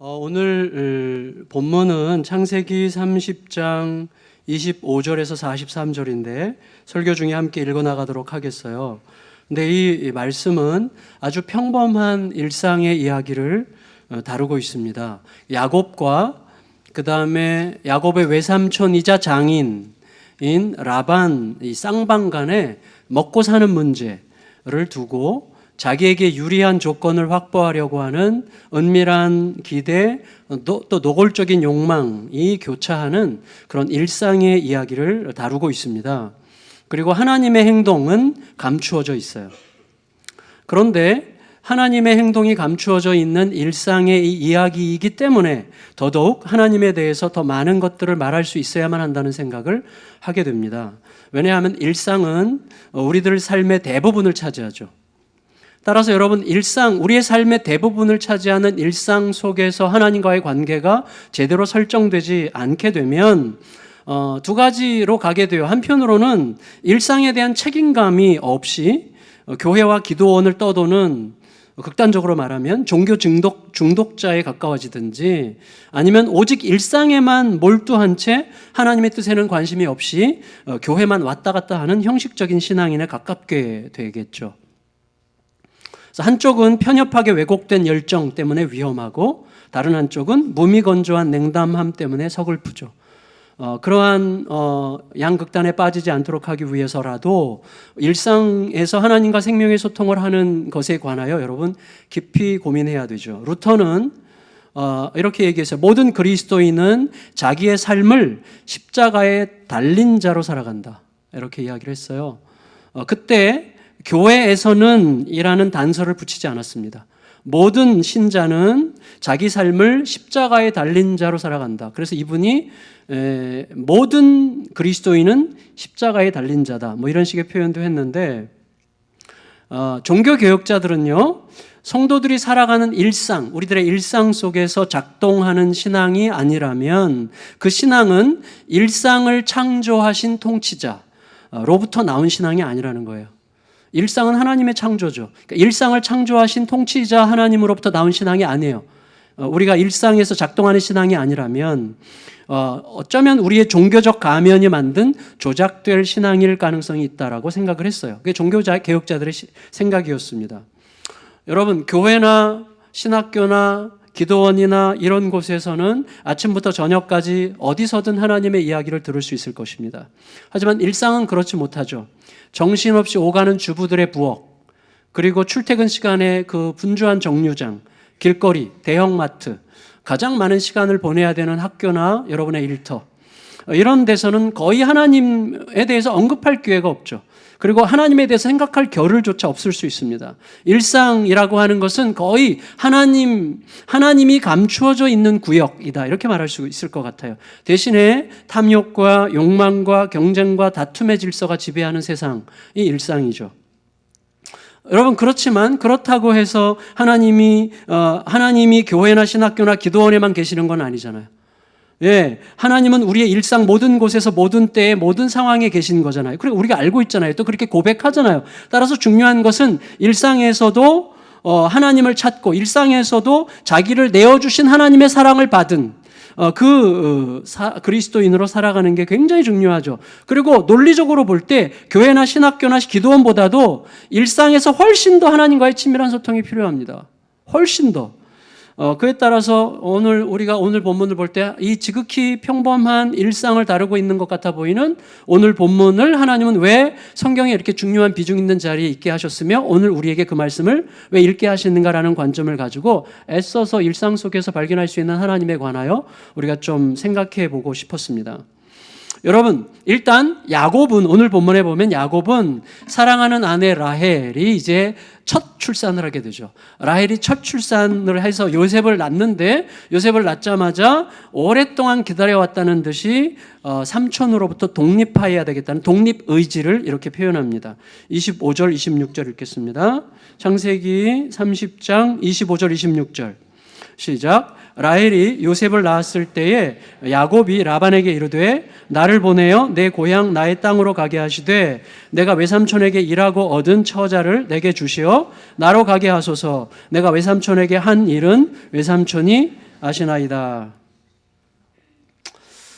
오늘 본문은 창세기 30장 25절에서 43절인데 설교 중에 함께 읽어나가도록 하겠어요. 근데 이 말씀은 아주 평범한 일상의 이야기를 다루고 있습니다. 야곱과 그 다음에 야곱의 외삼촌이자 장인인 라반, 이 쌍방 간의 먹고 사는 문제를 두고 자기에게 유리한 조건을 확보하려고 하는 은밀한 기대, 또 노골적인 욕망이 교차하는 그런 일상의 이야기를 다루고 있습니다. 그리고 하나님의 행동은 감추어져 있어요. 그런데 하나님의 행동이 감추어져 있는 일상의 이야기이기 때문에 더더욱 하나님에 대해서 더 많은 것들을 말할 수 있어야만 한다는 생각을 하게 됩니다. 왜냐하면 일상은 우리들 삶의 대부분을 차지하죠. 따라서 여러분, 우리의 삶의 대부분을 차지하는 일상 속에서 하나님과의 관계가 제대로 설정되지 않게 되면 두 가지로 가게 돼요. 한편으로는 일상에 대한 책임감이 없이 교회와 기도원을 떠도는, 극단적으로 말하면 종교 중독자에 가까워지든지, 아니면 오직 일상에만 몰두한 채 하나님의 뜻에는 관심이 없이 교회만 왔다 갔다 하는 형식적인 신앙인에 가깝게 되겠죠. 한쪽은 편협하게 왜곡된 열정 때문에 위험하고, 다른 한쪽은 무미건조한 냉담함 때문에 서글프죠. 그러한 양극단에 빠지지 않도록 하기 위해서라도 일상에서 하나님과 생명의 소통을 하는 것에 관하여 여러분 깊이 고민해야 되죠. 루터는 이렇게 얘기했어요. 모든 그리스도인은 자기의 삶을 십자가에 달린 자로 살아간다, 이렇게 이야기를 했어요. 그때 교회에서는 이라는 단서를 붙이지 않았습니다. 모든 신자는 자기 삶을 십자가에 달린 자로 살아간다. 그래서 이분이 모든 그리스도인은 십자가에 달린 자다, 이런 식의 표현도 했는데, 종교개혁자들은요, 성도들이 살아가는 일상, 우리들의 일상 속에서 작동하는 신앙이 아니라면 그 신앙은 일상을 창조하신 통치자로부터 나온 신앙이 아니라는 거예요. 일상은 하나님의 창조죠. 그러니까 일상을 창조하신 통치자 하나님으로부터 나온 신앙이 아니에요. 우리가 일상에서 작동하는 신앙이 아니라면 어쩌면 우리의 종교적 가면이 만든 조작될 신앙일 가능성이 있다라고 생각을 했어요. 그게 종교개혁자들의 생각이었습니다. 여러분, 교회나 신학교나 기도원이나 이런 곳에서는 아침부터 저녁까지 어디서든 하나님의 이야기를 들을 수 있을 것입니다. 하지만 일상은 그렇지 못하죠. 정신없이 오가는 주부들의 부엌, 그리고 출퇴근 시간에 그 분주한 정류장, 길거리, 대형마트, 가장 많은 시간을 보내야 되는 학교나 여러분의 일터, 이런 데서는 거의 하나님에 대해서 언급할 기회가 없죠. 그리고 하나님에 대해서 생각할 겨를조차 없을 수 있습니다. 일상이라고 하는 것은 거의 하나님이 감추어져 있는 구역이다, 이렇게 말할 수 있을 것 같아요. 대신에 탐욕과 욕망과 경쟁과 다툼의 질서가 지배하는 세상이 일상이죠. 여러분, 그렇지만 그렇다고 해서 하나님이 교회나 신학교나 기도원에만 계시는 건 아니잖아요. 예, 하나님은 우리의 일상 모든 곳에서 모든 때에 모든 상황에 계신 거잖아요. 그리고 우리가 알고 있잖아요. 또 그렇게 고백하잖아요. 따라서 중요한 것은 일상에서도 하나님을 찾고, 일상에서도 자기를 내어주신 하나님의 사랑을 받은 그리스도인으로 살아가는 게 굉장히 중요하죠. 그리고 논리적으로 볼 때 교회나 신학교나 기도원보다도 일상에서 훨씬 더 하나님과의 친밀한 소통이 필요합니다. 훨씬 더. 그에 따라서 우리가 오늘 본문을 볼 때 이 지극히 평범한 일상을 다루고 있는 것 같아 보이는 오늘 본문을 하나님은 왜 성경에 이렇게 중요한 비중 있는 자리에 있게 하셨으며 오늘 우리에게 그 말씀을 왜 읽게 하시는가라는 관점을 가지고 애써서 일상 속에서 발견할 수 있는 하나님에 관하여 우리가 좀 생각해 보고 싶었습니다. 여러분, 일단 야곱은, 오늘 본문에 보면 야곱은 사랑하는 아내 라헬이 이제 첫 출산을 하게 되죠. 라헬이 첫 출산을 해서 요셉을 낳는데, 요셉을 낳자마자 오랫동안 기다려왔다는 듯이 삼촌으로부터 독립해야 되겠다는 독립 의지를 이렇게 표현합니다. 25절 26절 읽겠습니다. 창세기 30장 25절 26절 시작. 라헬이 요셉을 낳았을 때에 야곱이 라반에게 이르되 나를 보내어 내 고향 나의 땅으로 가게 하시되 내가 외삼촌에게 일하고 얻은 처자를 내게 주시어 나로 가게 하소서. 내가 외삼촌에게 한 일은 외삼촌이 아시나이다.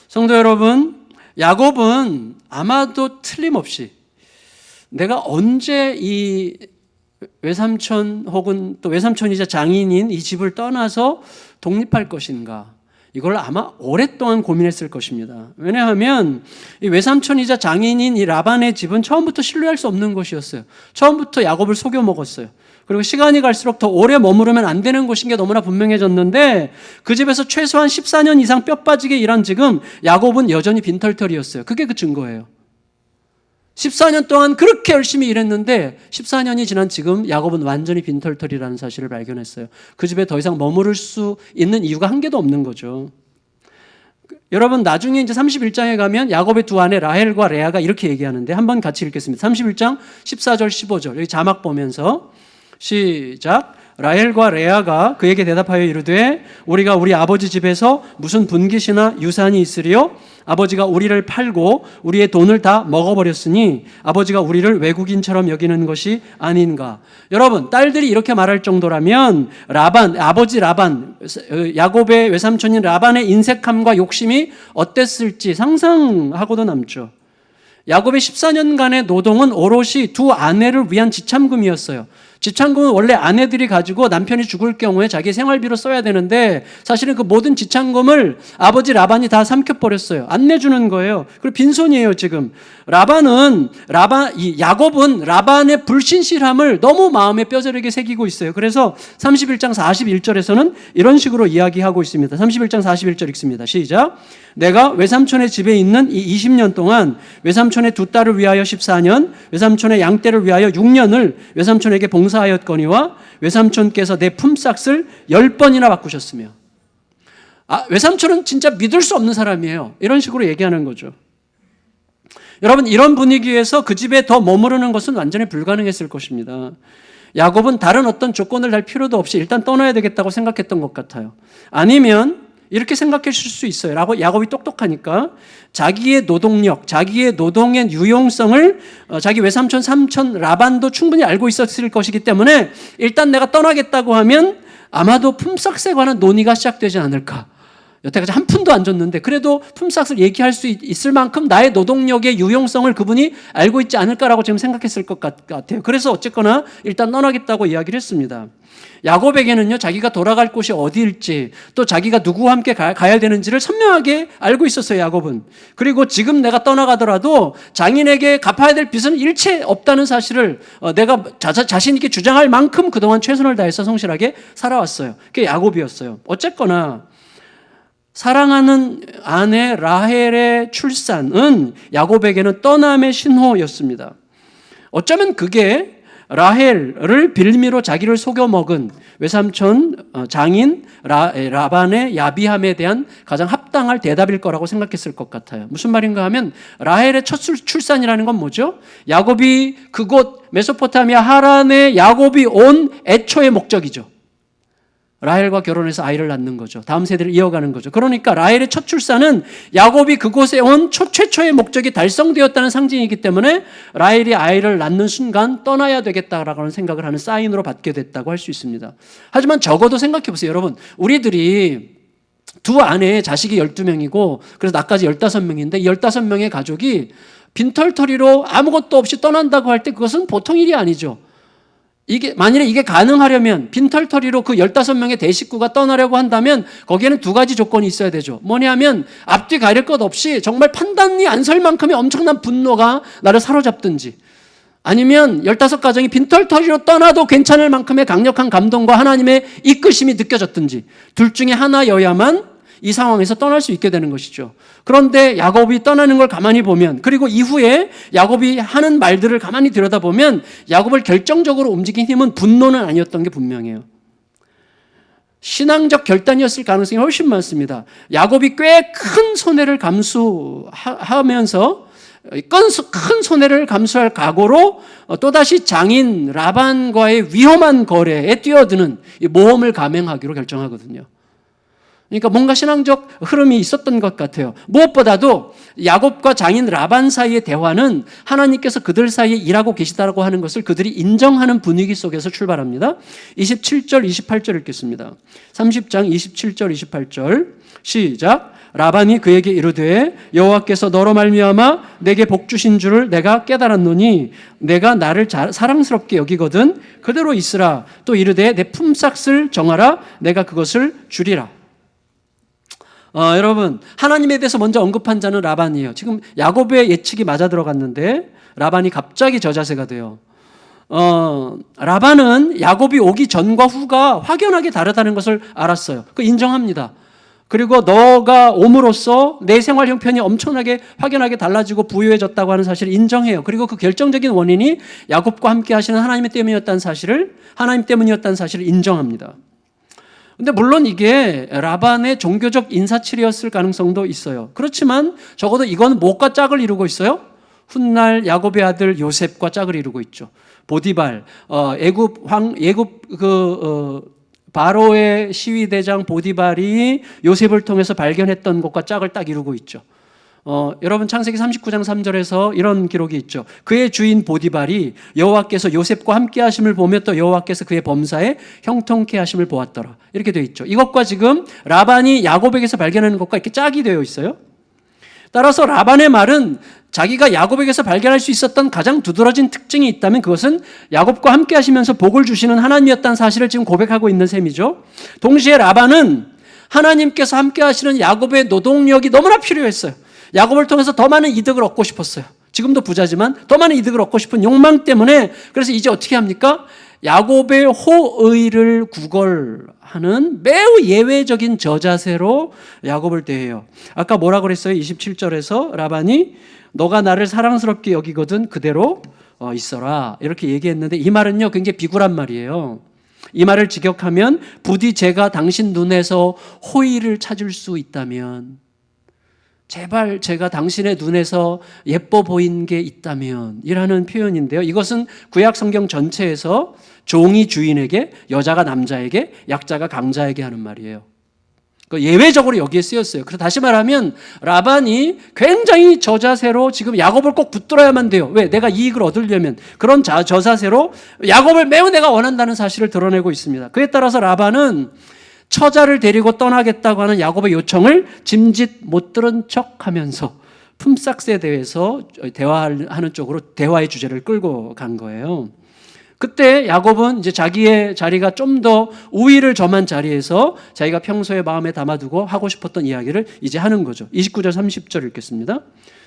성도 여러분, 야곱은 아마도 틀림없이 내가 언제 이 외삼촌 혹은 또 외삼촌이자 장인인 이 집을 떠나서 독립할 것인가, 이걸 아마 오랫동안 고민했을 것입니다. 왜냐하면 이 외삼촌이자 장인인 이 라반의 집은 처음부터 신뢰할 수 없는 곳이었어요. 처음부터 야곱을 속여 먹었어요. 그리고 시간이 갈수록 더 오래 머무르면 안 되는 곳인 게 너무나 분명해졌는데, 그 집에서 최소한 14년 이상 뼈 빠지게 일한 지금 야곱은 여전히 빈털털이었어요. 그게 그 증거예요. 14년 동안 그렇게 열심히 일했는데 14년이 지난 지금 야곱은 완전히 빈털털이라는 사실을 발견했어요. 그 집에 더 이상 머무를 수 있는 이유가 한 개도 없는 거죠. 여러분, 나중에 이제 31장에 가면 야곱의 두 아내 라헬과 레아가 이렇게 얘기하는데 한번 같이 읽겠습니다. 31장 14절 15절 여기 자막 보면서 시작. 라헬과 레아가 그에게 대답하여 이르되 우리가 우리 아버지 집에서 무슨 분깃이나 유산이 있으리요? 아버지가 우리를 팔고 우리의 돈을 다 먹어버렸으니 아버지가 우리를 외국인처럼 여기는 것이 아닌가. 여러분, 딸들이 이렇게 말할 정도라면 아버지 라반, 야곱의 외삼촌인 라반의 인색함과 욕심이 어땠을지 상상하고도 남죠. 야곱의 14년간의 노동은 오롯이 두 아내를 위한 지참금이었어요. 지참금은 원래 아내들이 가지고 남편이 죽을 경우에 자기 생활비로 써야 되는데 사실은 그 모든 지참금을 아버지 라반이 다 삼켜버렸어요. 안 내주는 거예요. 그리고 빈손이에요 지금. 야곱은 라반의 불신실함을 너무 마음에 뼈저리게 새기고 있어요. 그래서 31장 41절에서는 이런 식으로 이야기하고 있습니다. 31장 41절 읽습니다. 시작. 내가 외삼촌의 집에 있는 이 20년 동안 외삼촌의 두 딸을 위하여 14년, 외삼촌의 양떼를 위하여 6년을 외삼촌에게 봉사하였거니와 외삼촌께서 내 품삯을 10번이나 바꾸셨으며. 외삼촌은 진짜 믿을 수 없는 사람이에요. 이런 식으로 얘기하는 거죠. 여러분, 이런 분위기에서 그 집에 더 머무르는 것은 완전히 불가능했을 것입니다. 야곱은 다른 어떤 조건을 달 필요도 없이 일단 떠나야 되겠다고 생각했던 것 같아요. 아니면 이렇게 생각하실 수 있어요. 야곱이 똑똑하니까 자기의 노동력, 자기의 노동의 유용성을 자기 외삼촌, 삼촌 라반도 충분히 알고 있었을 것이기 때문에 일단 내가 떠나겠다고 하면 아마도 품삯에 관한 논의가 시작되지 않을까. 여태까지 한 푼도 안 줬는데 그래도 품삯을 얘기할 수 있을 만큼 나의 노동력의 유용성을 그분이 알고 있지 않을까라고 지금 생각했을 것 같아요. 그래서 어쨌거나 일단 떠나겠다고 이야기를 했습니다. 야곱에게는요, 자기가 돌아갈 곳이 어디일지 또 자기가 누구와 함께 가야 되는지를 선명하게 알고 있었어요, 야곱은. 그리고 지금 내가 떠나가더라도 장인에게 갚아야 될 빚은 일체 없다는 사실을 내가 자신 있게 주장할 만큼 그동안 최선을 다해서 성실하게 살아왔어요. 그게 야곱이었어요. 어쨌거나 사랑하는 아내 라헬의 출산은 야곱에게는 떠남의 신호였습니다. 어쩌면 그게 라헬을 빌미로 자기를 속여먹은 외삼촌 장인 라반의 야비함에 대한 가장 합당할 대답일 거라고 생각했을 것 같아요. 무슨 말인가 하면 라헬의 첫 출산이라는 건 뭐죠? 야곱이 그곳 메소포타미아 하란에 야곱이 온 애초의 목적이죠. 라헬과 결혼해서 아이를 낳는 거죠. 다음 세대를 이어가는 거죠. 그러니까 라헬의 첫 출산은 야곱이 그곳에 온 최초의 목적이 달성되었다는 상징이기 때문에 라헬이 아이를 낳는 순간 떠나야 되겠다라는 생각을 하는 사인으로 받게 됐다고 할 수 있습니다. 하지만 적어도 생각해 보세요. 여러분, 우리들이 두 아내의 자식이 12명이고 그래서 나까지 15명인데 15명의 가족이 빈털터리로 아무것도 없이 떠난다고 할 때 그것은 보통 일이 아니죠. 만일에 이게 가능하려면 빈털터리로 그 15명의 대식구가 떠나려고 한다면 거기에는 두 가지 조건이 있어야 되죠. 뭐냐면 앞뒤 가릴 것 없이 정말 판단이 안 설 만큼의 엄청난 분노가 나를 사로잡든지, 아니면 15가정이 빈털터리로 떠나도 괜찮을 만큼의 강력한 감동과 하나님의 이끄심이 느껴졌든지, 둘 중에 하나여야만 이 상황에서 떠날 수 있게 되는 것이죠. 그런데 야곱이 떠나는 걸 가만히 보면, 그리고 이후에 야곱이 하는 말들을 가만히 들여다보면 야곱을 결정적으로 움직인 힘은 분노는 아니었던 게 분명해요. 신앙적 결단이었을 가능성이 훨씬 많습니다. 야곱이 꽤 큰 손해를 감수하면서 큰 손해를 감수할 각오로 또다시 장인 라반과의 위험한 거래에 뛰어드는 모험을 감행하기로 결정하거든요. 그러니까 뭔가 신앙적 흐름이 있었던 것 같아요. 무엇보다도 야곱과 장인 라반 사이의 대화는 하나님께서 그들 사이에 일하고 계시다고 하는 것을 그들이 인정하는 분위기 속에서 출발합니다. 27절, 28절 읽겠습니다. 30장 27절, 28절 시작. 라반이 그에게 이르되 여호와께서 너로 말미암아 내게 복 주신 줄을 내가 깨달았노니 내가 나를 사랑스럽게 여기거든 그대로 있으라. 또 이르되 내 품삯을 정하라. 내가 그것을 주리라. 여러분, 하나님에 대해서 먼저 언급한 자는 라반이에요. 지금 야곱의 예측이 맞아 들어갔는데 라반이 갑자기 저자세가 돼요. 라반은 야곱이 오기 전과 후가 확연하게 다르다는 것을 알았어요. 그 인정합니다. 그리고 너가 옴으로써 내 생활 형편이 엄청나게 확연하게 달라지고 부유해졌다고 하는 사실을 인정해요. 그리고 그 결정적인 원인이 야곱과 함께 하시는 하나님 때문이었다는 사실을 인정합니다. 근데 물론 이게 라반의 종교적 인사치레였을 가능성도 있어요. 그렇지만 적어도 이건 무엇과 짝을 이루고 있어요? 훗날 야곱의 아들 요셉과 짝을 이루고 있죠. 보디발, 바로의 시위대장 보디발이 요셉을 통해서 발견했던 것과 짝을 딱 이루고 있죠. 여러분 창세기 39장 3절에서 이런 기록이 있죠. 그의 주인 보디발이 여호와께서 요셉과 함께 하심을 보며 또 여호와께서 그의 범사에 형통케 하심을 보았더라. 이렇게 되어 있죠. 이것과 지금 라반이 야곱에게서 발견하는 것과 이렇게 짝이 되어 있어요. 따라서 라반의 말은 자기가 야곱에게서 발견할 수 있었던 가장 두드러진 특징이 있다면 그것은 야곱과 함께 하시면서 복을 주시는 하나님이었다는 사실을 지금 고백하고 있는 셈이죠. 동시에 라반은 하나님께서 함께 하시는 야곱의 노동력이 너무나 필요했어요. 야곱을 통해서 더 많은 이득을 얻고 싶었어요. 지금도 부자지만 더 많은 이득을 얻고 싶은 욕망 때문에 그래서 이제 어떻게 합니까? 야곱의 호의를 구걸하는 매우 예외적인 저자세로 야곱을 대해요. 아까 뭐라고 그랬어요? 27절에서 라반이 너가 나를 사랑스럽게 여기거든 그대로 있어라 이렇게 얘기했는데 이 말은요 굉장히 비굴한 말이에요. 이 말을 직역하면 부디 제가 당신 눈에서 호의를 찾을 수 있다면 제발 제가 당신의 눈에서 예뻐 보인 게 있다면 이라는 표현인데요. 이것은 구약 성경 전체에서 종이 주인에게, 여자가 남자에게, 약자가 강자에게 하는 말이에요. 예외적으로 여기에 쓰였어요. 그래서 다시 말하면 라반이 굉장히 저자세로 지금 야곱을 꼭 붙들어야만 돼요. 왜? 내가 이익을 얻으려면 그런 저자세로 야곱을 매우 내가 원한다는 사실을 드러내고 있습니다. 그에 따라서 라반은 처자를 데리고 떠나겠다고 하는 야곱의 요청을 짐짓 못 들은 척하면서 품삯에 대해서 대화하는 쪽으로 대화의 주제를 끌고 간 거예요. 그때 야곱은 이제 자기의 자리가 좀 더 우위를 점한 자리에서 자기가 평소에 마음에 담아두고 하고 싶었던 이야기를 이제 하는 거죠. 29절 30절 읽겠습니다.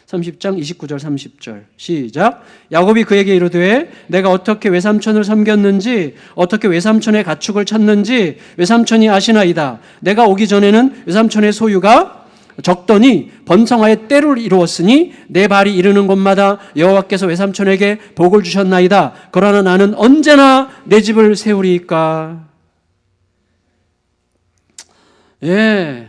30장 29절 30절 시작. 야곱이 그에게 이르되 내가 어떻게 외삼촌을 섬겼는지 어떻게 외삼촌의 가축을 찾는지 외삼촌이 아시나이다. 내가 오기 전에는 외삼촌의 소유가 적더니 번성하여 때를 이루었으니 내 발이 이르는 곳마다 여호와께서 외삼촌에게 복을 주셨나이다. 그러나 나는 언제나 내 집을 세우리이까. 예.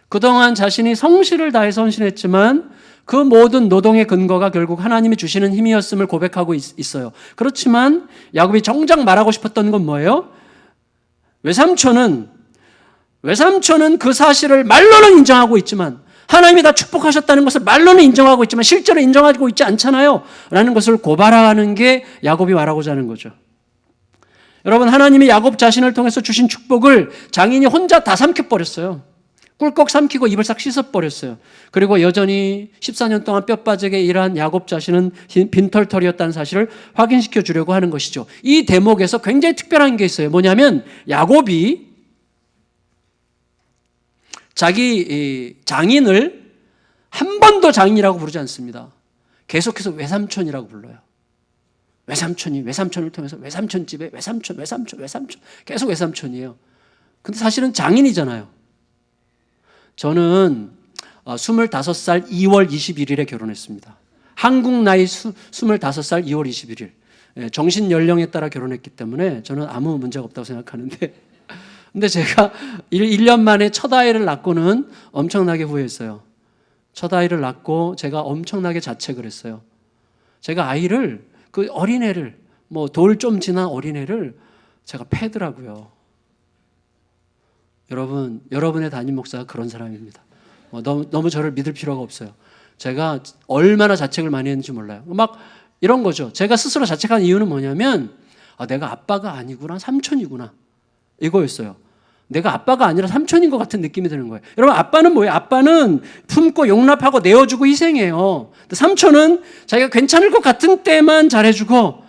그동안 자신이 성실을 다해서 헌신했지만 그 모든 노동의 근거가 결국 하나님이 주시는 힘이었음을 고백하고 있어요. 그렇지만 야곱이 정작 말하고 싶었던 건 뭐예요? 외삼촌은 그 사실을 말로는 인정하고 있지만 하나님이 다 축복하셨다는 것을 말로는 인정하고 있지만 실제로 인정하고 있지 않잖아요 라는 것을 고발하는 게 야곱이 말하고자 하는 거죠. 여러분, 하나님이 야곱 자신을 통해서 주신 축복을 장인이 혼자 다 삼켜버렸어요. 꿀꺽 삼키고 입을 싹 씻어버렸어요. 그리고 여전히 14년 동안 뼈 빠지게 일한 야곱 자신은 빈털털이었다는 사실을 확인시켜 주려고 하는 것이죠. 이 대목에서 굉장히 특별한 게 있어요. 뭐냐면 야곱이 자기 장인을 한 번도 장인이라고 부르지 않습니다. 계속해서 외삼촌이라고 불러요. 외삼촌을 통해서 외삼촌 집에 외삼촌 계속 외삼촌이에요. 근데 사실은 장인이잖아요. 저는 25살 2월 21일에 결혼했습니다. 한국 나이 25살 2월 21일. 정신 연령에 따라 결혼했기 때문에 저는 아무 문제가 없다고 생각하는데 근데 제가 1년 만에 첫 아이를 낳고는 엄청나게 후회했어요. 첫 아이를 낳고 제가 엄청나게 자책을 했어요. 제가 아이를, 그 어린애를, 돌 좀 지난 어린애를 제가 패더라고요. 여러분, 여러분의 담임 목사가 그런 사람입니다. 너무 저를 믿을 필요가 없어요. 제가 얼마나 자책을 많이 했는지 몰라요. 막 이런 거죠. 제가 스스로 자책한 이유는 뭐냐면 내가 아빠가 아니구나, 삼촌이구나, 이거였어요. 내가 아빠가 아니라 삼촌인 것 같은 느낌이 드는 거예요. 여러분, 아빠는 뭐예요? 아빠는 품고 용납하고 내어주고 희생해요. 근데 삼촌은 자기가 괜찮을 것 같은 때만 잘해주고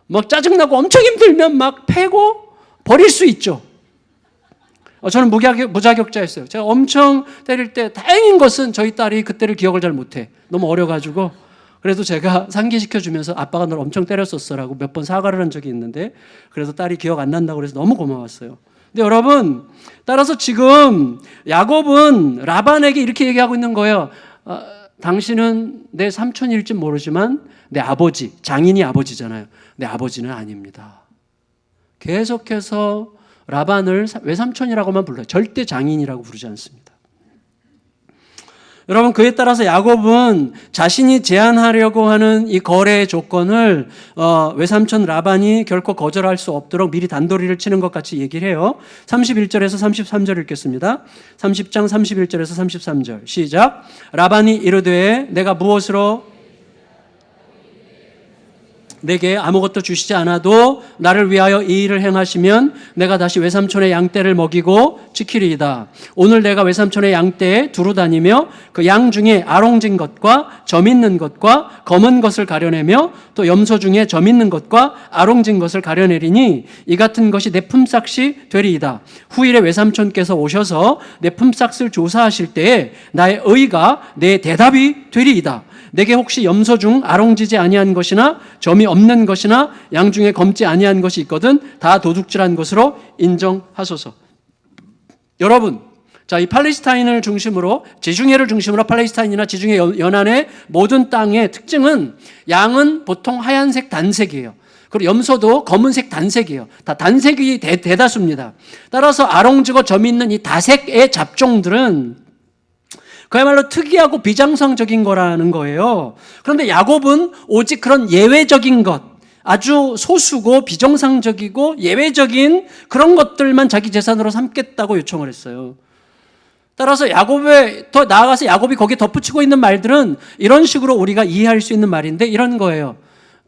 막 짜증나고 엄청 힘들면 막 패고 버릴 수 있죠. 저는 무자격자였어요. 제가 엄청 때릴 때 다행인 것은 저희 딸이 그때를 기억을 잘 못해. 너무 어려가지고. 그래도 제가 상기시켜주면서 아빠가 널 엄청 때렸었어라고 몇 번 사과를 한 적이 있는데, 그래서 딸이 기억 안 난다고 그래서 너무 고마웠어요. 근데 여러분, 따라서 지금 야곱은 라반에게 이렇게 얘기하고 있는 거예요. 당신은 내 삼촌일지 모르지만 내 아버지, 장인이 아버지잖아요. 내 아버지는 아닙니다. 계속해서 라반을 외삼촌이라고만 불러요. 절대 장인이라고 부르지 않습니다. 여러분, 그에 따라서 야곱은 자신이 제안하려고 하는 이 거래의 조건을 외삼촌 라반이 결코 거절할 수 없도록 미리 단도리를 치는 것 같이 얘기를 해요. 31절에서 33절 읽겠습니다. 30장 31절에서 33절 시작. 라반이 이르되 내가 무엇으로 내게 아무것도 주시지 않아도 나를 위하여 이 일을 행하시면 내가 다시 외삼촌의 양떼를 먹이고 지키리이다. 오늘 내가 외삼촌의 양떼에 두루 다니며 그 양 중에 아롱진 것과 점 있는 것과 검은 것을 가려내며 또 염소 중에 점 있는 것과 아롱진 것을 가려내리니 이 같은 것이 내 품삯이 되리이다. 후일에 외삼촌께서 오셔서 내 품삯을 조사하실 때에 나의 의가 내 대답이 되리이다. 내게 혹시 염소 중 아롱지지 아니한 것이나 점이 없는 것이나 양 중에 검지 아니한 것이 있거든 다 도둑질한 것으로 인정하소서. 여러분, 자, 이 팔레스타인을 중심으로, 지중해를 중심으로 팔레스타인이나 지중해 연안의 모든 땅의 특징은 양은 보통 하얀색 단색이에요. 그리고 염소도 검은색 단색이에요. 다 단색이 대다수입니다. 따라서 아롱지고 점이 있는 이 다색의 잡종들은 그야말로 특이하고 비정상적인 거라는 거예요. 그런데 야곱은 오직 그런 예외적인 것, 아주 소수고 비정상적이고 예외적인 그런 것들만 자기 재산으로 삼겠다고 요청을 했어요. 따라서 더 나아가서 야곱이 거기에 덧붙이고 있는 말들은 이런 식으로 우리가 이해할 수 있는 말인데 이런 거예요.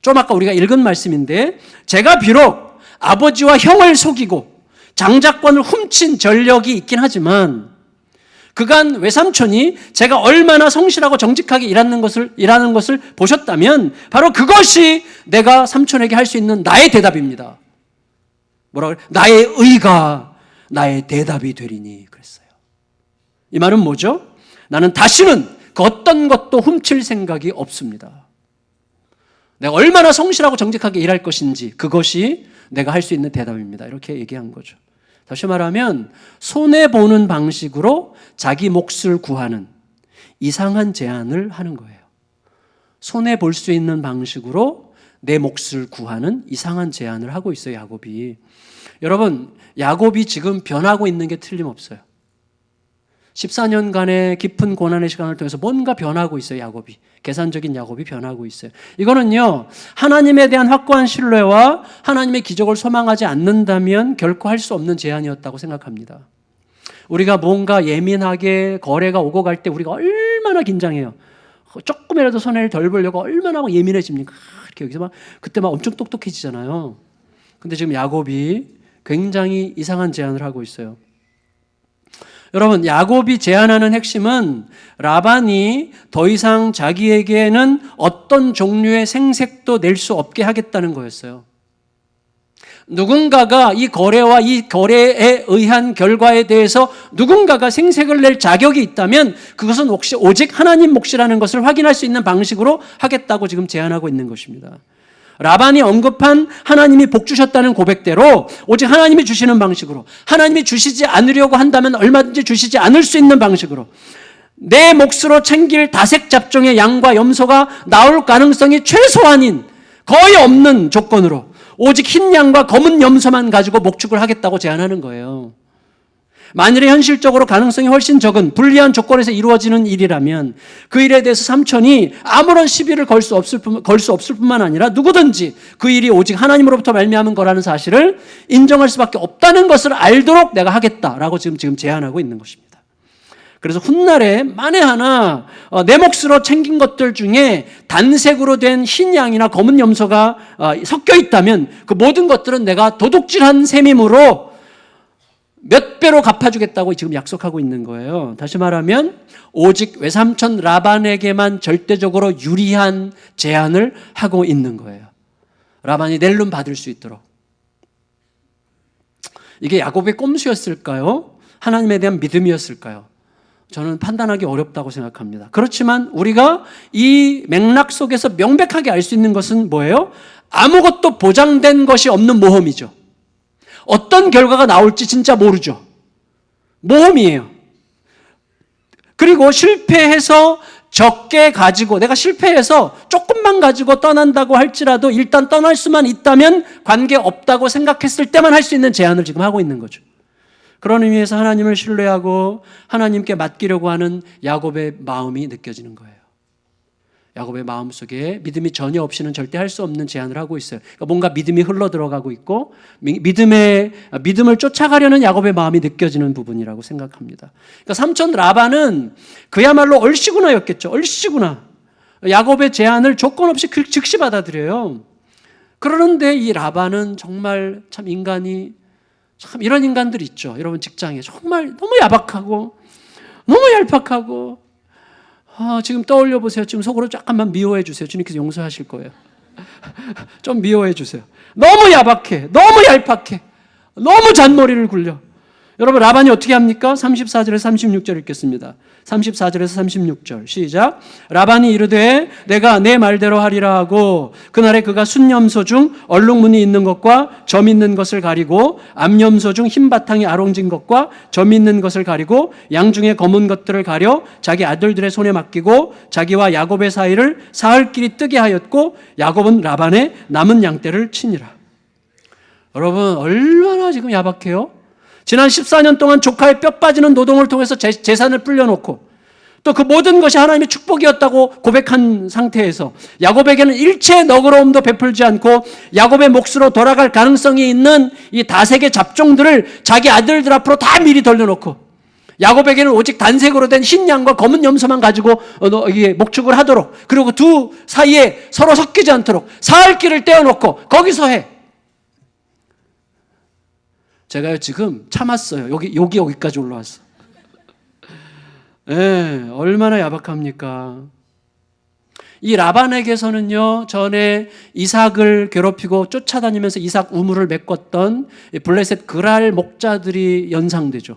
좀 아까 우리가 읽은 말씀인데, 제가 비록 아버지와 형을 속이고 장자권을 훔친 전력이 있긴 하지만 그간 외삼촌이 제가 얼마나 성실하고 정직하게 일하는 것을 보셨다면 바로 그것이 내가 삼촌에게 할 수 있는 나의 대답입니다. 뭐라 그래? 나의 의가 나의 대답이 되리니 그랬어요. 이 말은 뭐죠? 나는 다시는 그 어떤 것도 훔칠 생각이 없습니다. 내가 얼마나 성실하고 정직하게 일할 것인지 그것이 내가 할 수 있는 대답입니다. 이렇게 얘기한 거죠. 다시 말하면 손해보는 방식으로 자기 몫을 구하는 이상한 제안을 하는 거예요. 손해볼 수 있는 방식으로 내 몫을 구하는 이상한 제안을 하고 있어요, 야곱이. 여러분, 야곱이 지금 변하고 있는 게 틀림없어요. 14년간의 깊은 고난의 시간을 통해서 뭔가 변하고 있어요, 야곱이. 계산적인 야곱이 변하고 있어요. 이거는요, 하나님에 대한 확고한 신뢰와 하나님의 기적을 소망하지 않는다면 결코 할 수 없는 제안이었다고 생각합니다. 우리가 뭔가 예민하게 거래가 오고 갈 때 우리가 얼마나 긴장해요. 조금이라도 손해를 덜 보려고 얼마나 막 예민해집니까? 이렇게 여기서 막 그때 막 엄청 똑똑해지잖아요. 근데 지금 야곱이 굉장히 이상한 제안을 하고 있어요. 여러분, 야곱이 제안하는 핵심은 라반이 더 이상 자기에게는 어떤 종류의 생색도 낼 수 없게 하겠다는 거였어요. 누군가가 이 거래와 이 거래에 의한 결과에 대해서 누군가가 생색을 낼 자격이 있다면 그것은 오직 하나님 몫이라는 것을 확인할 수 있는 방식으로 하겠다고 지금 제안하고 있는 것입니다. 라반이 언급한 하나님이 복 주셨다는 고백대로 오직 하나님이 주시는 방식으로, 하나님이 주시지 않으려고 한다면 얼마든지 주시지 않을 수 있는 방식으로, 내 몫으로 챙길 다색 잡종의 양과 염소가 나올 가능성이 최소한인, 거의 없는 조건으로 오직 흰 양과 검은 염소만 가지고 목축을 하겠다고 제안하는 거예요. 만일에 현실적으로 가능성이 훨씬 적은 불리한 조건에서 이루어지는 일이라면 그 일에 대해서 삼촌이 아무런 시비를 걸 수 없을 뿐만 아니라 누구든지 그 일이 오직 하나님으로부터 말미암은 거라는 사실을 인정할 수밖에 없다는 것을 알도록 내가 하겠다라고 지금 제안하고 있는 것입니다. 그래서 훗날에 만에 하나 내 몫으로 챙긴 것들 중에 단색으로 된 흰 양이나 검은 염소가 섞여 있다면 그 모든 것들은 내가 도둑질한 셈이므로 몇 배로 갚아주겠다고 지금 약속하고 있는 거예요. 다시 말하면 오직 외삼촌 라반에게만 절대적으로 유리한 제안을 하고 있는 거예요. 라반이 낼름 받을 수 있도록. 이게 야곱의 꼼수였을까요? 하나님에 대한 믿음이었을까요? 저는 판단하기 어렵다고 생각합니다. 그렇지만 우리가 이 맥락 속에서 명백하게 알 수 있는 것은 뭐예요? 아무것도 보장된 것이 없는 모험이죠. 어떤 결과가 나올지 진짜 모르죠. 모험이에요. 그리고 실패해서 적게 가지고 내가 실패해서 조금만 가지고 떠난다고 할지라도 일단 떠날 수만 있다면 관계없다고 생각했을 때만 할 수 있는 제안을 지금 하고 있는 거죠. 그런 의미에서 하나님을 신뢰하고 하나님께 맡기려고 하는 야곱의 마음이 느껴지는 거예요. 야곱의 마음 속에 믿음이 전혀 없이는 절대 할 수 없는 제안을 하고 있어요. 그러니까 뭔가 믿음이 흘러 들어가고 있고 믿음을 쫓아가려는 야곱의 마음이 느껴지는 부분이라고 생각합니다. 그러니까 삼촌 라반은 그야말로 얼씨구나였겠죠. 얼씨구나. 야곱의 제안을 조건 없이 즉시 받아들여요. 그러는데 이 라반은 정말 참 인간이 참 이런 인간들 있죠. 여러분 직장에 정말 너무 야박하고 너무 얄팍하고 지금 떠올려 보세요. 지금 속으로 잠깐만 미워해 주세요. 주님께서 용서하실 거예요. 좀 미워해 주세요. 너무 야박해. 너무 얄팍해. 너무 잔머리를 굴려. 여러분 라반이 어떻게 합니까? 34절에서 36절 읽겠습니다. 34절에서 36절 시작. 라반이 이르되 내가 내 말대로 하리라 하고 그날에 그가 순염소 중 얼룩무늬 있는 것과 점 있는 것을 가리고 암염소 중 흰 바탕이 아롱진 것과 점 있는 것을 가리고 양 중에 검은 것들을 가려 자기 아들들의 손에 맡기고 자기와 야곱의 사이를 사흘길이 뜨게 하였고 야곱은 라반의 남은 양떼를 치니라. 여러분 얼마나 지금 야박해요? 지난 14년 동안 조카의 뼈 빠지는 노동을 통해서 재산을 불려놓고 또 그 모든 것이 하나님의 축복이었다고 고백한 상태에서 야곱에게는 일체의 너그러움도 베풀지 않고 야곱의 몫으로 돌아갈 가능성이 있는 이 다색의 잡종들을 자기 아들들 앞으로 다 미리 돌려놓고 야곱에게는 오직 단색으로 된 흰 양과 검은 염소만 가지고 목축을 하도록 그리고 두 사이에 서로 섞이지 않도록 사흘길을 떼어놓고 거기서 해. 제가 지금 참았어요. 여기까지 올라왔어. 네, 얼마나 야박합니까? 이 라반에게서는요, 전에 이삭을 괴롭히고 쫓아다니면서 이삭 우물을 메꿨던 블레셋 그랄 목자들이 연상되죠.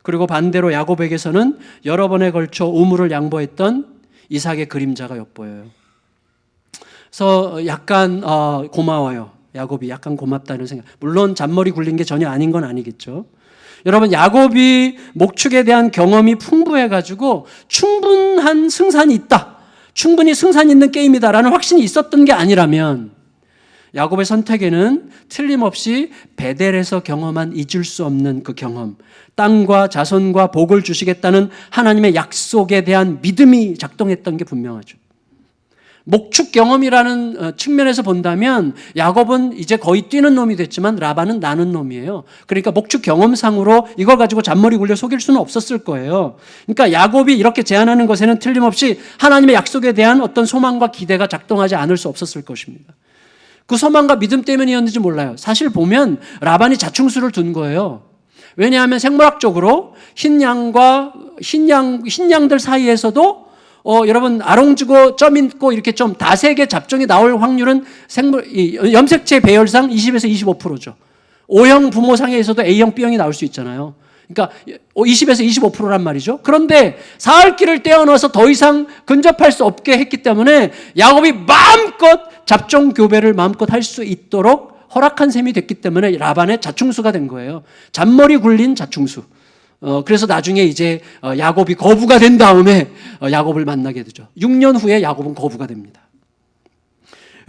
그리고 반대로 야곱에게서는 여러 번에 걸쳐 우물을 양보했던 이삭의 그림자가 엿보여요. 그래서 약간 고마워요. 야곱이 약간 고맙다는 생각. 물론 잔머리 굴린 게 전혀 아닌 건 아니겠죠. 여러분 야곱이 목축에 대한 경험이 풍부해가지고 충분한 승산이 있다. 충분히 승산 있는 게임이다라는 확신이 있었던 게 아니라면 야곱의 선택에는 틀림없이 베델에서 경험한 잊을 수 없는 그 경험, 땅과 자손과 복을 주시겠다는 하나님의 약속에 대한 믿음이 작동했던 게 분명하죠. 목축 경험이라는 측면에서 본다면 야곱은 이제 거의 뛰는 놈이 됐지만 라반은 나는 놈이에요. 그러니까 목축 경험상으로 이걸 가지고 잔머리 굴려 속일 수는 없었을 거예요. 그러니까 야곱이 이렇게 제안하는 것에는 틀림없이 하나님의 약속에 대한 어떤 소망과 기대가 작동하지 않을 수 없었을 것입니다. 그 소망과 믿음 때문이었는지 몰라요. 사실 보면 라반이 자충수를 둔 거예요. 왜냐하면 생물학적으로 흰 양들 사이에서도 여러분 아롱지고 점 있고 이렇게 좀 다색의 잡종이 나올 확률은 염색체 배열상 20에서 25%죠. O형 부모상에서도 A형, B형이 나올 수 있잖아요. 그러니까 20에서 25%란 말이죠. 그런데 사흘길을 떼어넣어서 더 이상 근접할 수 없게 했기 때문에 야곱이 마음껏 잡종 교배를 마음껏 할 수 있도록 허락한 셈이 됐기 때문에 라반의 자충수가 된 거예요. 잔머리 굴린 자충수. 그래서 나중에 이제 야곱이 거부가 된 다음에 야곱을 만나게 되죠. 6년 후에 야곱은 거부가 됩니다.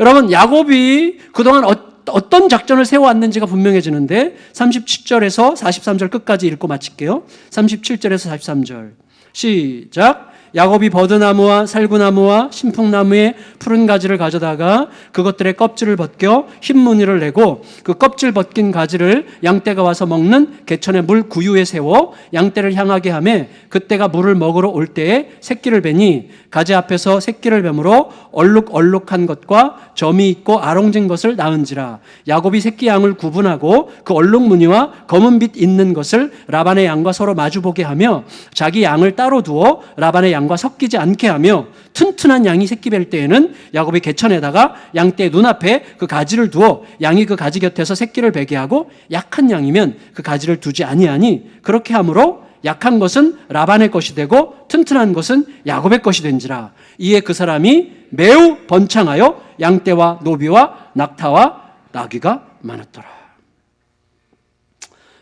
여러분 야곱이 그동안 어떤 작전을 세워왔는지가 분명해지는데 37절에서 43절 끝까지 읽고 마칠게요. 37절에서 43절 시작. 야곱이 버드나무와 살구나무와 신풍나무의 푸른 가지를 가져다가 그것들의 껍질을 벗겨 흰 무늬를 내고 그 껍질 벗긴 가지를 양떼가 와서 먹는 개천의 물 구유에 세워 양떼를 향하게 하며 그때가 물을 먹으러 올 때에 새끼를 베니 가지 앞에서 새끼를 뱀으로 얼룩얼룩한 것과 점이 있고 아롱진 것을 낳은지라. 야곱이 새끼 양을 구분하고 그 얼룩 무늬와 검은 빛 있는 것을 라반의 양과 서로 마주보게 하며 자기 양을 따로 두어 라반의 양과 섞이지 않게 하며 튼튼한 양이 새끼 뵐 때에는 야곱이 개천에다가 양떼의 눈앞에 그 가지를 두어 양이 그 가지 곁에서 새끼를 베게 하고 약한 양이면 그 가지를 두지 아니하니 그렇게 함으로 약한 것은 라반의 것이 되고 튼튼한 것은 야곱의 것이 된지라. 이에 그 사람이 매우 번창하여 양떼와 노비와 낙타와 나귀가 많았더라.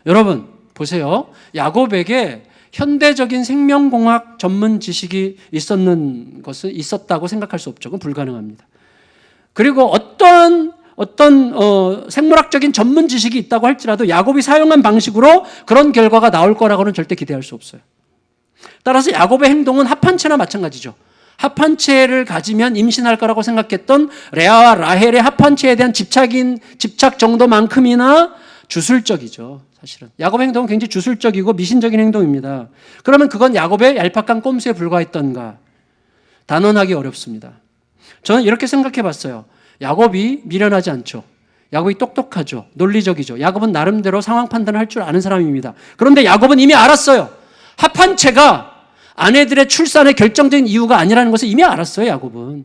여러분 보세요. 야곱에게 현대적인 생명공학 전문 지식이 있었다고 생각할 수 없죠. 그건 불가능합니다. 그리고 어떤 생물학적인 전문 지식이 있다고 할지라도 야곱이 사용한 방식으로 그런 결과가 나올 거라고는 절대 기대할 수 없어요. 따라서 야곱의 행동은 합한체나 마찬가지죠. 합한체를 가지면 임신할 거라고 생각했던 레아와 라헬의 합한체에 대한 집착 정도만큼이나 주술적이죠. 사실은 야곱의 행동은 굉장히 주술적이고 미신적인 행동입니다. 그러면 그건 야곱의 얄팍한 꼼수에 불과했던가? 단언하기 어렵습니다. 저는 이렇게 생각해 봤어요. 야곱이 미련하지 않죠. 야곱이 똑똑하죠. 논리적이죠. 야곱은 나름대로 상황 판단을 할 줄 아는 사람입니다. 그런데 야곱은 이미 알았어요. 합한체가 아내들의 출산의 결정적인 이유가 아니라는 것을 이미 알았어요. 야곱은.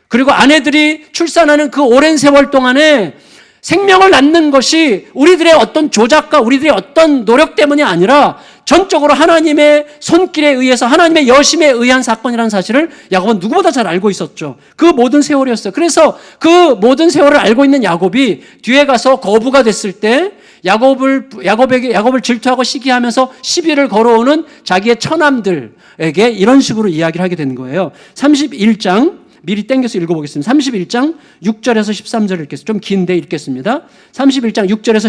그리고 아내들이 출산하는 그 오랜 세월 동안에 생명을 낳는 것이 우리들의 어떤 조작과 우리들의 어떤 노력 때문이 아니라 전적으로 하나님의 손길에 의해서 하나님의 여심에 의한 사건이라는 사실을 야곱은 누구보다 잘 알고 있었죠. 그 모든 세월이었어요. 그래서 그 모든 세월을 알고 있는 야곱이 뒤에 가서 거부가 됐을 때 야곱을 질투하고 시기하면서 시비를 걸어오는 자기의 처남들에게 이런 식으로 이야기를 하게 된 거예요. 31장 미리 땡겨서 읽어보겠습니다. 31장 6절에서 13절 읽겠습니다. 좀 긴데 읽겠습니다. 31장 6절에서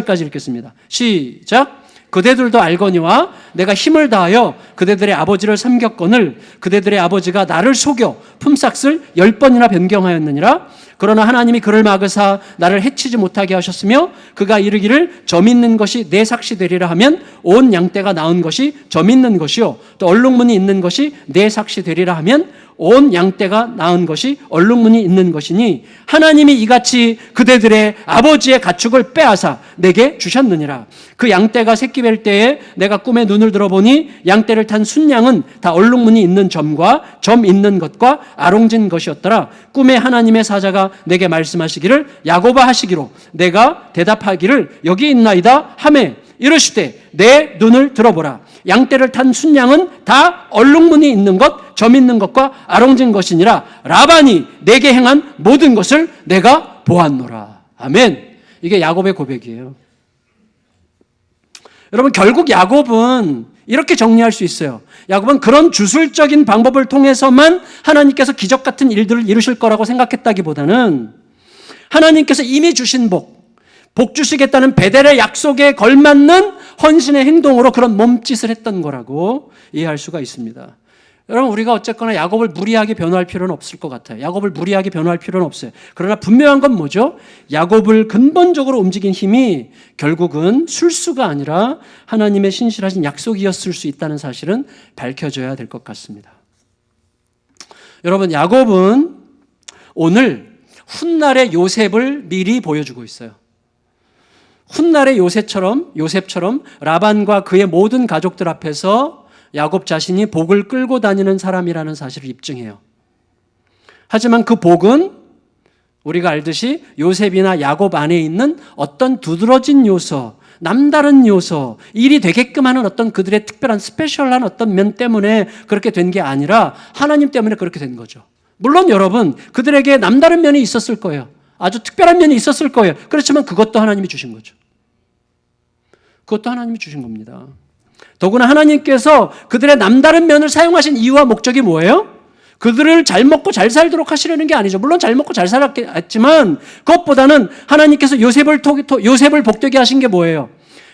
12절까지 읽겠습니다. 시작. 그대들도 알거니와 내가 힘을 다하여 그대들의 아버지를 섬겼거늘 그대들의 아버지가 나를 속여 품삯을 10번이나 변경하였느니라. 그러나 하나님이 그를 막으사 나를 해치지 못하게 하셨으며 그가 이르기를 점 있는 것이 내 삭시 되리라 하면 온 양떼가 낳은 것이 점 있는 것이요 또 얼룩무늬 있는 것이 내 삭시 되리라 하면 온 양떼가 낳은 것이 얼룩무늬 있는 것이니 하나님이 이같이 그대들의 아버지의 가축을 빼앗아 내게 주셨느니라. 그 양떼가 새끼 뵐 때에 내가 꿈에 눈을 들어보니 양떼를 탄 순양은 다 얼룩무늬 있는 점과 점 있는 것과 아롱진 것이었더라. 꿈에 하나님의 사자가 내게 말씀하시기를 야곱아 하시기로 내가 대답하기를 여기 있나이다 하매 이르시되 내 눈을 들어보라. 양떼를 탄 순양은 다 얼룩무늬 있는 것, 점 있는 것과 아롱진 것이니라. 라반이 내게 행한 모든 것을 내가 보았노라. 아멘. 이게 야곱의 고백이에요. 여러분 결국 야곱은 이렇게 정리할 수 있어요. 야곱은 그런 주술적인 방법을 통해서만 하나님께서 기적 같은 일들을 이루실 거라고 생각했다기보다는 하나님께서 이미 주신 복 주시겠다는 베델의 약속에 걸맞는 헌신의 행동으로 그런 몸짓을 했던 거라고 이해할 수가 있습니다. 여러분 우리가 어쨌거나 야곱을 무리하게 변호할 필요는 없을 것 같아요. 야곱을 무리하게 변호할 필요는 없어요. 그러나 분명한 건 뭐죠? 야곱을 근본적으로 움직인 힘이 결국은 술수가 아니라 하나님의 신실하신 약속이었을 수 있다는 사실은 밝혀져야 될 것 같습니다. 여러분 야곱은 오늘 훗날의 요셉을 미리 보여주고 있어요. 훗날의 요셉처럼 라반과 그의 모든 가족들 앞에서 야곱 자신이 복을 끌고 다니는 사람이라는 사실을 입증해요. 하지만 그 복은 우리가 알듯이 요셉이나 야곱 안에 있는 어떤 두드러진 요소, 남다른 요소, 일이 되게끔 하는 어떤 그들의 특별한 스페셜한 어떤 면 때문에 그렇게 된 게 아니라 하나님 때문에 그렇게 된 거죠. 물론 여러분 그들에게 남다른 면이 있었을 거예요. 아주 특별한 면이 있었을 거예요. 그렇지만 그것도 하나님이 주신 거죠. 그것도 하나님이 주신 겁니다. 더구나 하나님께서 그들의 남다른 면을 사용하신 이유와 목적이 뭐예요? 그들을 잘 먹고 잘 살도록 하시려는 게 아니죠. 물론 잘 먹고 잘 살았지만 그것보다는 하나님께서 요셉을 복되게 하신 게 뭐예요?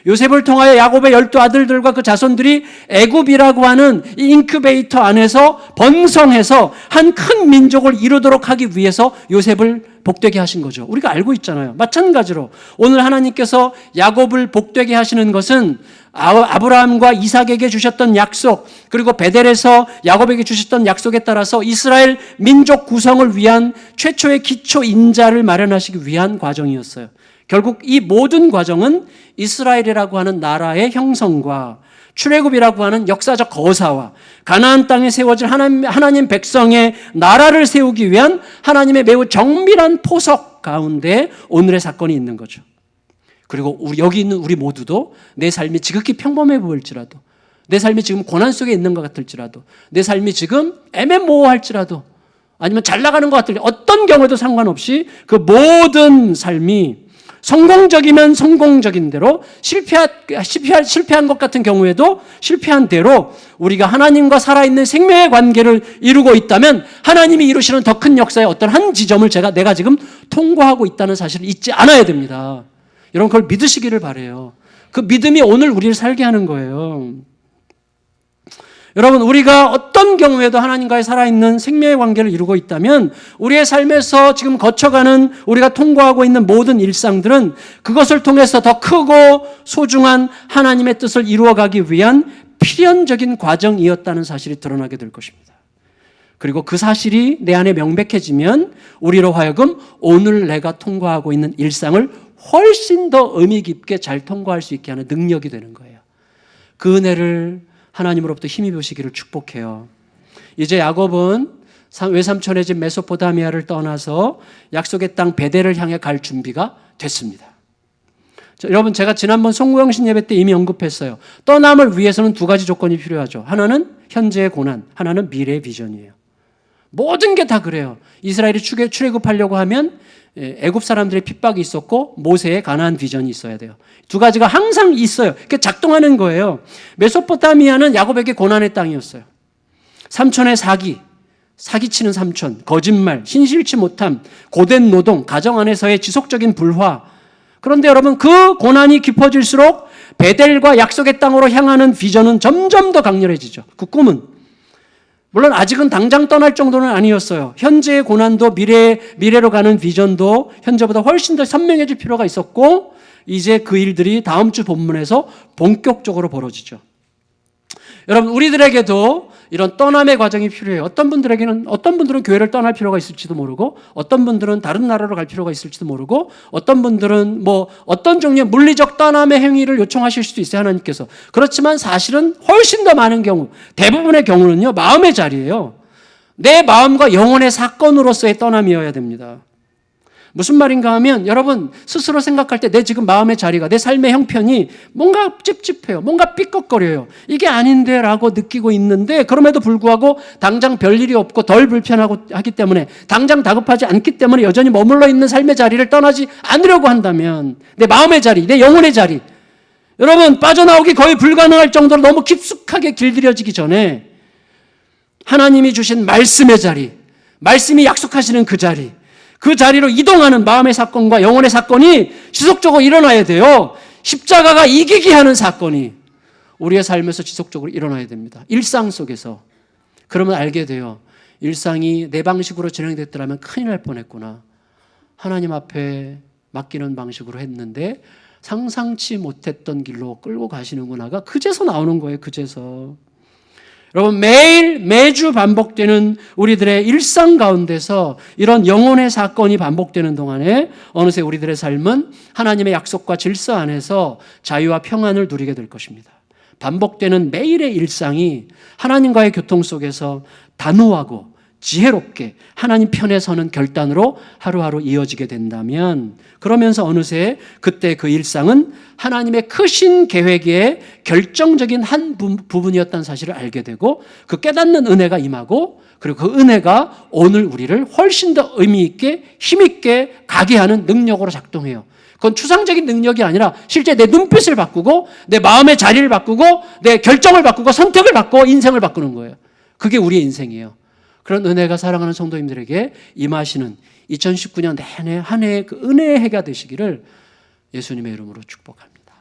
요셉을 통하여 야곱의 12아들들과 그 자손들이 애굽이라고 하는 이 인큐베이터 안에서 번성해서 한 큰 민족을 이루도록 하기 위해서 요셉을 복되게 하신 거죠. 우리가 알고 있잖아요. 마찬가지로 오늘 하나님께서 야곱을 복되게 하시는 것은 아브라함과 이삭에게 주셨던 약속, 그리고 베델에서 야곱에게 주셨던 약속에 따라서 이스라엘 민족 구성을 위한 최초의 기초 인자를 마련하시기 위한 과정이었어요. 결국 이 모든 과정은 이스라엘이라고 하는 나라의 형성과 출애굽이라고 하는 역사적 거사와 가나안 땅에 세워질 하나님 백성의 나라를 세우기 위한 하나님의 매우 정밀한 포석 가운데 오늘의 사건이 있는 거죠. 그리고 여기 있는 우리 모두도 내 삶이 지극히 평범해 보일지라도, 내 삶이 지금 고난 속에 있는 것 같을지라도, 내 삶이 지금 애매모호할지라도, 아니면 잘 나가는 것 같을지라도, 어떤 경우에도 상관없이 그 모든 삶이 성공적이면 성공적인 대로, 실패한 것 같은 경우에도 실패한 대로 우리가 하나님과 살아있는 생명의 관계를 이루고 있다면 하나님이 이루시는 더 큰 역사의 어떤 한 지점을 내가 지금 통과하고 있다는 사실을 잊지 않아야 됩니다. 여러분, 그걸 믿으시기를 바라요. 그 믿음이 오늘 우리를 살게 하는 거예요. 여러분, 우리가 어떤 경우에도 하나님과의 살아있는 생명의 관계를 이루고 있다면 우리의 삶에서 지금 거쳐가는, 우리가 통과하고 있는 모든 일상들은 그것을 통해서 더 크고 소중한 하나님의 뜻을 이루어가기 위한 필연적인 과정이었다는 사실이 드러나게 될 것입니다. 그리고 그 사실이 내 안에 명백해지면 우리로 하여금 오늘 내가 통과하고 있는 일상을 훨씬 더 의미 깊게 잘 통과할 수 있게 하는 능력이 되는 거예요. 그 은혜를 하나님으로부터 힘입으시기를 축복해요. 이제 야곱은 외삼촌의 집 메소포타미아를 떠나서 약속의 땅 베델을 향해 갈 준비가 됐습니다. 여러분, 제가 지난번 송구영신 예배 때 이미 언급했어요. 떠남을 위해서는 두 가지 조건이 필요하죠. 하나는 현재의 고난, 하나는 미래의 비전이에요. 모든 게 다 그래요. 이스라엘이 출애굽하려고 하면 애굽 사람들의 핍박이 있었고 모세의 가나안 비전이 있어야 돼요. 두 가지가 항상 있어요. 그게 작동하는 거예요. 메소포타미아는 야곱에게 고난의 땅이었어요. 삼촌의 사기치는 삼촌, 거짓말, 신실치 못함, 고된 노동, 가정 안에서의 지속적인 불화. 그런데 여러분, 그 고난이 깊어질수록 베델과 약속의 땅으로 향하는 비전은 점점 더 강렬해지죠. 그 꿈은. 물론 아직은 당장 떠날 정도는 아니었어요. 현재의 고난도 미래로 가는 비전도 현재보다 훨씬 더 선명해질 필요가 있었고, 이제 그 일들이 다음 주 본문에서 본격적으로 벌어지죠. 여러분, 우리들에게도 이런 떠남의 과정이 필요해요. 어떤 분들은 교회를 떠날 필요가 있을지도 모르고, 어떤 분들은 다른 나라로 갈 필요가 있을지도 모르고, 어떤 분들은 어떤 종류의 물리적 떠남의 행위를 요청하실 수도 있어요, 하나님께서. 그렇지만 사실은 훨씬 더 많은 경우, 대부분의 경우는요, 마음의 자리예요. 내 마음과 영혼의 사건으로서의 떠남이어야 됩니다. 무슨 말인가 하면, 여러분 스스로 생각할 때 내 지금 마음의 자리가, 내 삶의 형편이 뭔가 찝찝해요, 뭔가 삐걱거려요, 이게 아닌데 라고 느끼고 있는데, 그럼에도 불구하고 당장 별일이 없고 덜 불편하고 하기 때문에, 당장 다급하지 않기 때문에 여전히 머물러 있는 삶의 자리를 떠나지 않으려고 한다면, 내 마음의 자리, 내 영혼의 자리, 여러분 빠져나오기 거의 불가능할 정도로 너무 깊숙하게 길들여지기 전에 하나님이 주신 말씀의 자리, 말씀이 약속하시는 그 자리, 그 자리로 이동하는 마음의 사건과 영혼의 사건이 지속적으로 일어나야 돼요. 십자가가 이기게 하는 사건이 우리의 삶에서 지속적으로 일어나야 됩니다. 일상 속에서. 그러면 알게 돼요. 일상이 내 방식으로 진행됐더라면 큰일 날 뻔했구나. 하나님 앞에 맡기는 방식으로 했는데 상상치 못했던 길로 끌고 가시는구나가 그제서 나오는 거예요. 그제서. 여러분, 매주 반복되는 우리들의 일상 가운데서 이런 영혼의 사건이 반복되는 동안에 어느새 우리들의 삶은 하나님의 약속과 질서 안에서 자유와 평안을 누리게 될 것입니다. 반복되는 매일의 일상이 하나님과의 교통 속에서 단호하고 지혜롭게 하나님 편에 서는 결단으로 하루하루 이어지게 된다면, 그러면서 어느새 그때 그 일상은 하나님의 크신 계획의 결정적인 한 부분이었다는 사실을 알게 되고, 그 깨닫는 은혜가 임하고, 그리고 그 은혜가 오늘 우리를 훨씬 더 의미 있게 힘 있게 가게 하는 능력으로 작동해요. 그건 추상적인 능력이 아니라 실제 내 눈빛을 바꾸고 내 마음의 자리를 바꾸고 내 결정을 바꾸고 선택을 바꾸고 인생을 바꾸는 거예요. 그게 우리의 인생이에요. 그런 은혜가 사랑하는 성도님들에게 임하시는 2019년 내내 한 해의 그 은혜의 해가 되시기를 예수님의 이름으로 축복합니다.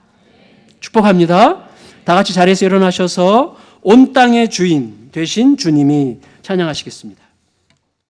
축복합니다. 다 같이 자리에서 일어나셔서 온 땅의 주인 되신 주님이 찬양하시겠습니다.